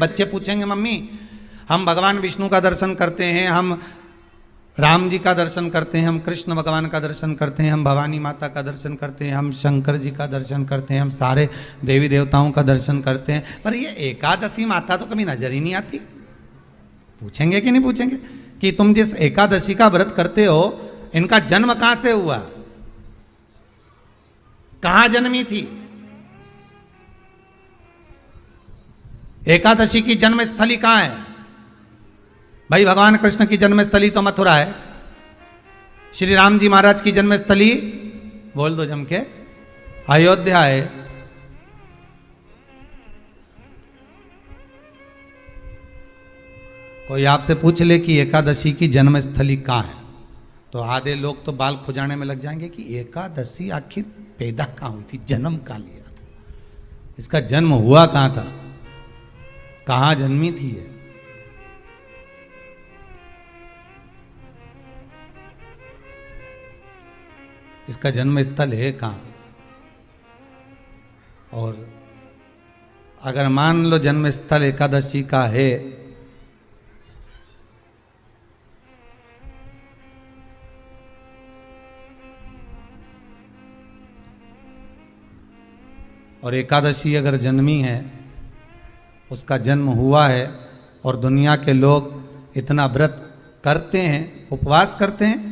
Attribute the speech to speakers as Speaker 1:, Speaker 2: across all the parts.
Speaker 1: बच्चे पूछेंगे मम्मी हम भगवान विष्णु का दर्शन करते हैं, हम राम जी का दर्शन करते हैं, हम कृष्ण भगवान का दर्शन करते हैं, हम भवानी माता का दर्शन करते हैं, हम शंकर जी का दर्शन करते हैं, हम सारे देवी देवताओं का दर्शन करते हैं, पर ये एकादशी माता तो कभी नजर ही नहीं आती। पूछेंगे कि नहीं पूछेंगे कि तुम जिस एकादशी का व्रत करते हो इनका जन्म कहां से हुआ, कहां जन्मी थी? एकादशी की जन्म स्थली कहां है? भाई भगवान कृष्ण की जन्मस्थली तो मथुरा है, श्री राम जी महाराज की जन्मस्थली बोल दो जम के अयोध्या है। कोई आपसे पूछ ले कि एकादशी की जन्मस्थली कहां है तो आधे लोग तो बाल खुजाने में लग जाएंगे कि एकादशी आखिर पैदा कहां हुई थी, जन्म कहां लिया था, इसका जन्म हुआ कहां था, कहां जन्मी थी ये? इसका जन्म स्थल है कहां? और अगर मान लो जन्म स्थल एकादशी का है और एकादशी अगर जन्मी है, उसका जन्म हुआ है और दुनिया के लोग इतना व्रत करते हैं, उपवास करते हैं,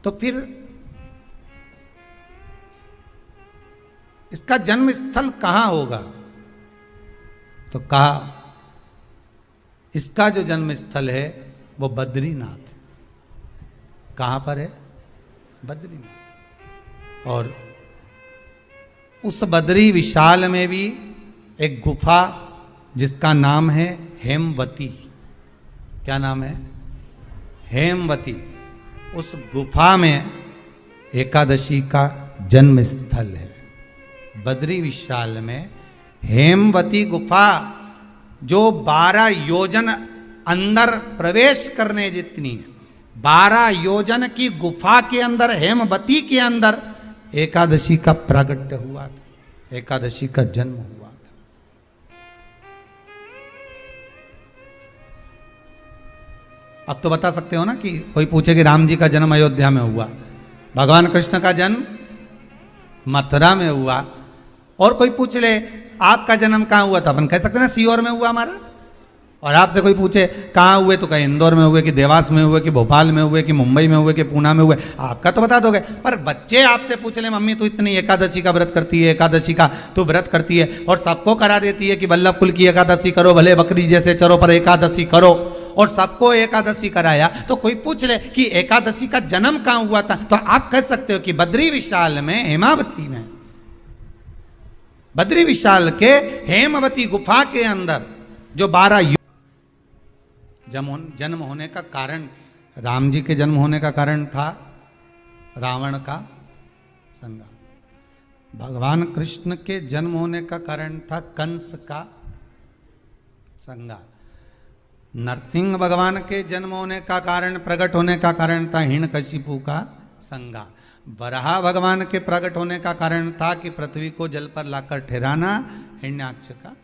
Speaker 1: तो फिर इसका जन्म स्थल कहां होगा? तो कहा इसका जो जन्म स्थल है वो बद्रीनाथ। कहां पर है? बद्रीनाथ। और उस बद्री विशाल में भी एक गुफा जिसका नाम है हेमवती। क्या नाम है? हेमवती। उस गुफा में एकादशी का जन्म स्थल है। बद्री विशाल में हेमवती गुफा जो 12 योजन अंदर प्रवेश करने जितनी है, 12 योजन की गुफा के अंदर, हेमवती के अंदर एकादशी का प्रागट्य हुआ था, एकादशी का जन्म हुआ था। अब तो बता सकते हो ना कि कोई पूछे कि राम जी का जन्म अयोध्या में हुआ, भगवान कृष्ण का जन्म मथुरा में हुआ, और कोई पूछ ले आपका जन्म कहां हुआ था, अपन कह सकते ना सीहोर में हुआ हमारा। और आपसे कोई पूछे कहाँ हुए तो कहीं इंदौर में हुए, कि देवास में हुए, कि भोपाल में हुए, कि मुंबई में हुए, कि पूना में हुए, आपका तो बता दोगे। पर बच्चे आपसे पूछ ले मम्मी तू इतनी एकादशी का व्रत करती है, एकादशी का तू व्रत करती है और सबको करा देती है कि वल्लभ कुल की एकादशी करो, भले बकरी जैसे चरो पर एकादशी करो, और सबको एकादशी कराया, तो कोई पूछ ले कि एकादशी का जन्म कहाँ हुआ था, तो आप कह सकते हो कि बद्री विशाल में, हेमावती में, बद्री विशाल के हेमवती गुफा के अंदर जो 12 जन्म होने का कारण, राम जी के जन्म होने का कारण था रावण का संहार। भगवान कृष्ण के जन्म होने का कारण था कंस का संहार। नरसिंह भगवान के जन्म होने का कारण, प्रकट होने का कारण था हिरण्यकशिपु का संहार। वराह भगवान के प्रकट होने का कारण था कि पृथ्वी को जल पर लाकर ठहराना, हिरण्याक्ष का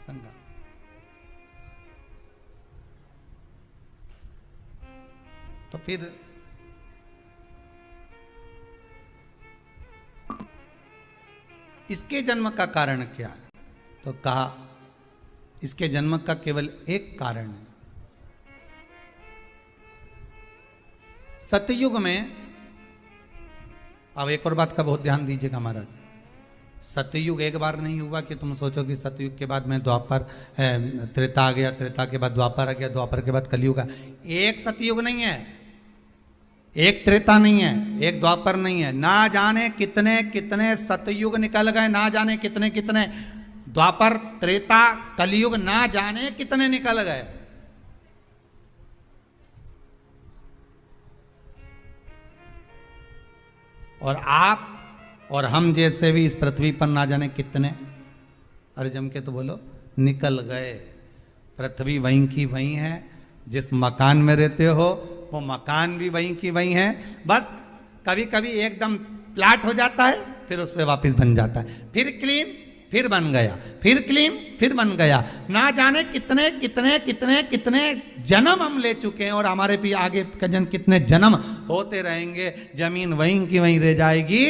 Speaker 1: संहार। तो फिर इसके जन्म का कारण क्या है? तो कहा इसके जन्म का केवल एक कारण है। सतयुग में, अब एक और बात का बहुत ध्यान दीजिएगा महाराज, सतयुग एक बार नहीं हुआ कि तुम सोचो कि सतयुग के बाद में द्वापर, त्रेता आ गया, त्रेता के बाद द्वापर आ गया, द्वापर के बाद कलयुग। एक सतयुग नहीं है, एक त्रेता नहीं है, एक द्वापर नहीं है, ना जाने कितने कितने सतयुग निकल गए, ना जाने कितने कितने द्वापर, त्रेता, कलयुग, ना जाने कितने निकल गए। और आप और हम जैसे भी इस पृथ्वी पर ना जाने कितने, अरे जम के तो बोलो, निकल गए। पृथ्वी वहीं की वहीं है, जिस मकान में रहते हो वो मकान भी वहीं की वहीं है, बस कभी कभी एकदम प्लाट हो जाता है, फिर उस पर वापस बन जाता है, फिर क्लीन, फिर बन गया, फिर क्लीन, फिर बन गया। ना जाने कितने कितने कितने कितने जन्म हम ले चुके हैं और हमारे भी आगे का जन्म कितने जन्म होते रहेंगे। जमीन वहीं की वहीं रह जाएगी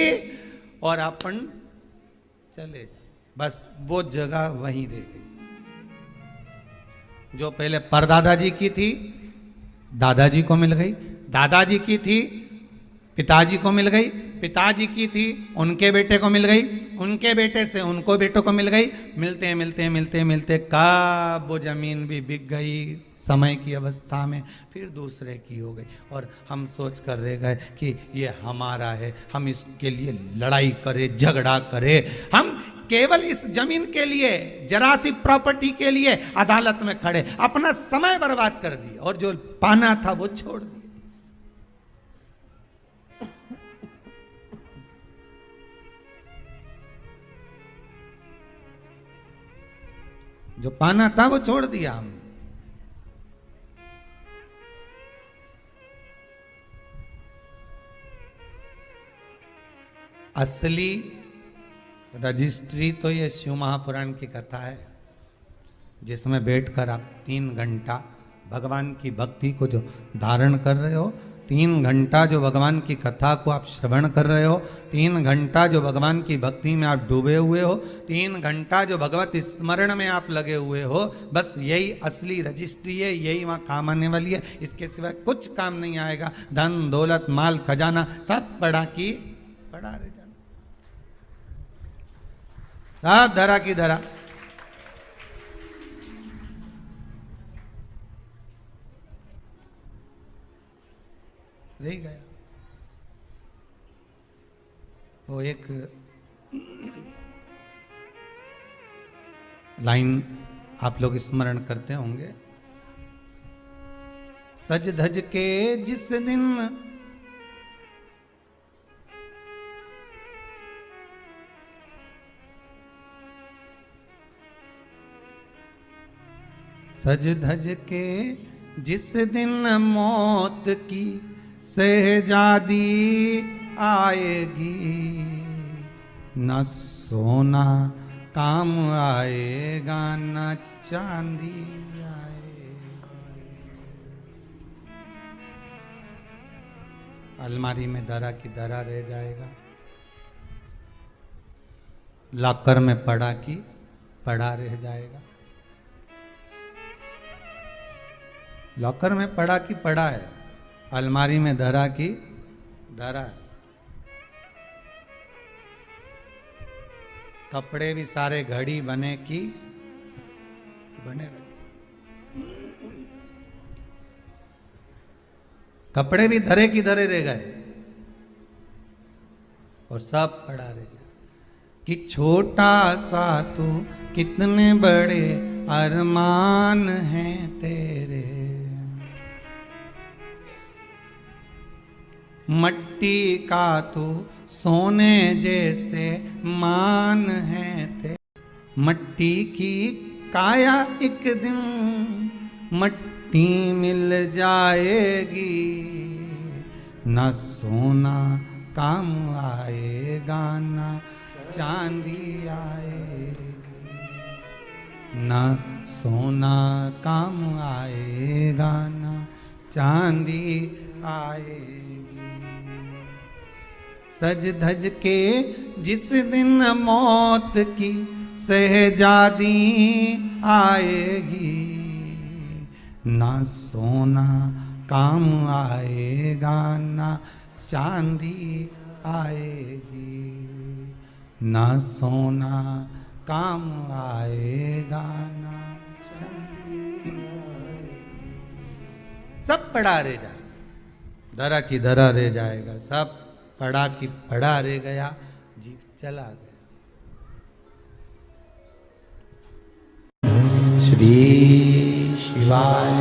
Speaker 1: और अपन चले जाए, बस वो जगह वहीं रह गई। जो पहले परदादाजी की थी दादाजी को मिल गई, दादाजी की थी पिताजी को मिल गई, पिताजी की थी उनके बेटे को मिल गई, उनके बेटे से उनको बेटों को मिल गई। मिलते मिलते मिलते मिलते कब वो जमीन भी बिक गई समय की अवस्था में, फिर दूसरे की हो गई और हम सोच कर रह गए कि ये हमारा है, हम इसके लिए लड़ाई करें, झगड़ा करें। हम केवल इस जमीन के लिए, जरा सी प्रॉपर्टी के लिए अदालत में खड़े, अपना समय बर्बाद कर दिया और जो पाना था वो छोड़ दिया। जो पाना था वो छोड़ दिया हमने। असली रजिस्ट्री तो ये शिव महापुराण की कथा है, जिसमें बैठकर आप 3 घंटा भगवान की भक्ति को जो धारण कर रहे हो, 3 घंटा जो भगवान की कथा को आप श्रवण कर रहे हो, 3 घंटा जो भगवान की भक्ति में आप डूबे हुए हो, 3 घंटा जो भगवत स्मरण में आप लगे हुए हो, बस यही असली रजिस्ट्री है, यही वहाँ काम आने वाली है। इसके सिवाय कुछ काम नहीं आएगा। धन दौलत माल खजाना सब पड़ा की पड़ा रह जाना, सब धरा की धरा। रह गया। वो एक लाइन आप लोग स्मरण करते होंगे, सज धज के जिस दिन सज धज के जिस दिन मौत की शहजादी आएगी, न सोना काम आएगा न चांदी आएगा। अलमारी में धरा की धरा रह जाएगा, लॉकर में पड़ा की पड़ा रह जाएगा। लॉकर में पड़ा की पड़ा है, अलमारी में धरा की धरा है। कपड़े भी सारे घड़ी बने की बने रखे, कपड़े भी धरे की धरे रह गए और सब पड़ा रह गया। कि छोटा सा तू कितने बड़े अरमान हैं तेरे, मट्टी का तो सोने जैसे मान है ते। मट्टी की काया एक दिन मट्टी मिल जाएगी, न सोना काम आएगा न चांदी आएगी, न सोना काम आएगा न चांदी आएगी। सज धज के जिस दिन मौत की शहजादी आएगी, ना सोना काम आएगा ना चांदी आएगी, ना सोना काम आएगा ना चांदी। सब पड़ा रह जाएगा, धरा की धरा रह जाएगा, सब पड़ा की पड़ा रह गया, जीव चला गया। श्री शिवाय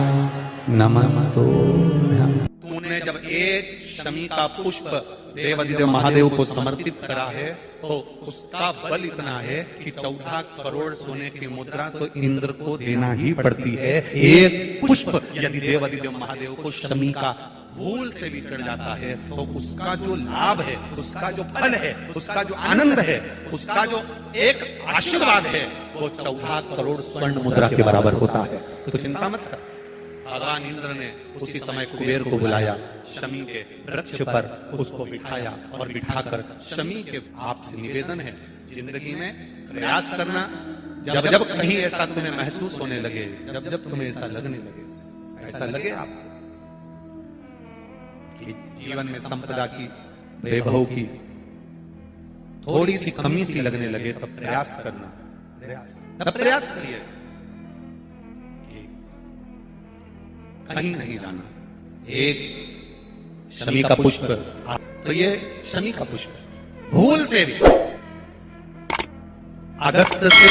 Speaker 1: नमस्तुभ्यं।
Speaker 2: तूने जब एक शमी का पुष्प देवादिदेव महादेव को समर्पित करा है तो उसका बल इतना है कि 14 करोड़ सोने की मुद्रा तो इंद्र को देना ही पड़ती है। एक पुष्प यदि देवादिदेव महादेव को शमी का भूल से भी चढ़ जाता है तो उसका जो लाभ है, उसका जो फल है, उसका जो आनंद है, उसका जो एक आशीर्वाद है वो 14 करोड़ स्वर्ण मुद्रा के बराबर होता है। तो चिंता मत कर। भगवान इंद्र ने उसी समय कुबेर को बुलाया, शमी के वृक्ष पर उसको बिठाया और बिठाकर शमी के आपसे निवेदन है, जिंदगी में प्रयास करना, जब जब कहीं ऐसा तुम्हें महसूस होने लगे, जब जब तुम्हें ऐसा लगने लगे, ऐसा लगे आपको कि जीवन में संपदा की, वैभव की थोड़ी सी कमी सी लगने लगे, तब प्रयास करना, तब प्रयास करिए कि कहीं नहीं जाना। एक शमी का पुष्प, तो ये शमी का पुष्प भूल से भी अगस्त से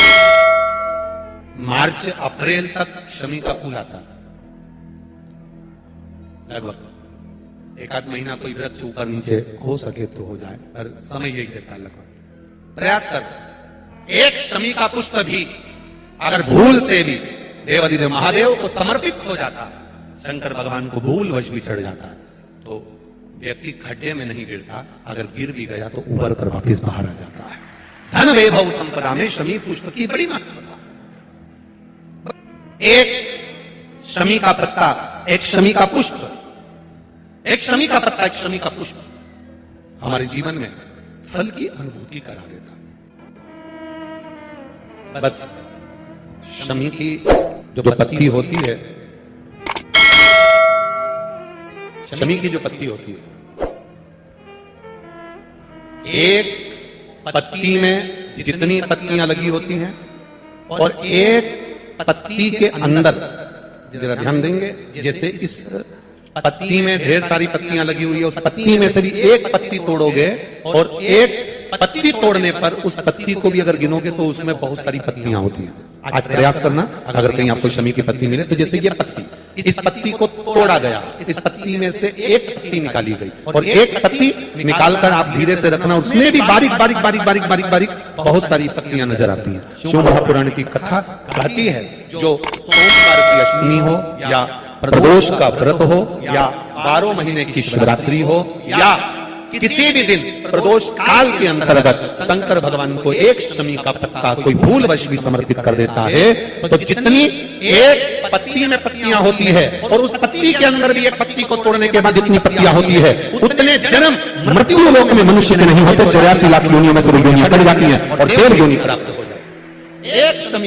Speaker 2: मार्च अप्रैल तक शमी का फूल आता, लगभग एक आध महीना कोई वृक्ष ऊपर नीचे हो सके तो हो जाए, पर समय यही देता है। लगभग प्रयास कर। एक शमी का पुष्प भी अगर भूल से भी देवाधिदेव महादेव को समर्पित हो जाता है, शंकर भगवान को भूल वश भी चढ़ जाता है, तो व्यक्ति खड्डे में नहीं गिरता, अगर गिर भी गया तो उबर कर वापस बाहर आ जाता है। धन वैभव संपदा में शमी पुष्प की बड़ी महत्वता। एक शमी का पत्ता, एक शमी का पुष्प, एक शमी का पत्ता, एक शमी का पुष्प हमारे जीवन में फल की अनुभूति करा देता। बस शमी की जो पत्ती होती है, शमी की जो पत्ती होती है, एक पत्ती में जितनी पत्तियां लगी होती हैं और एक पत्ती के अंदर, जरा ध्यान देंगे, जैसे इस पत्ती में ढेर सारी पत्तियां लगी हुई है, उस पत्ती में से भी एक पत्ती तोड़ोगे और एक पत्ती तोड़ने पर उस पत्ती को भी अगर गिनोगे तो उसमें बहुत सारी पत्तियां होती हैं। आज प्रयास करना, अगर कहीं आपको शमी की पत्ती मिले, तो जैसे ये पत्ती, इस पत्ती को तोड़ा गया, इस पत्ती में से एक पत्ती निकाली गई और एक पत्ती निकालकर आप धीरे से रखना, उसमें भी बारीक बारीक बारीक बारीक बारीक बारीक बहुत सारी पत्तियां नजर आती हैं। शिव महापुराण की कथा कहती है, जो सोमवार की अष्टमी हो या प्रदोष का व्रत हो या 12 महीने की शिवरात्रि हो या किसी भी दिन प्रदोष काल के अंतर्गत शंकर भगवान को एक शमी का पत्ता कोई भूलवश भी समर्पित कर देता है, तो जितनी एक पत्ती में पत्तियां होती है और उस पत्ती के अंदर भी एक पत्ती को तोड़ने के बाद जितनी पत्तियां होती है, उतने जन्म मृत्यु लोक में मनुष्य के नहीं होते, 84 लाख योनियों में से योनियां कट जाती हैं और देव योनि प्राप्त हो जाती है। एक शमी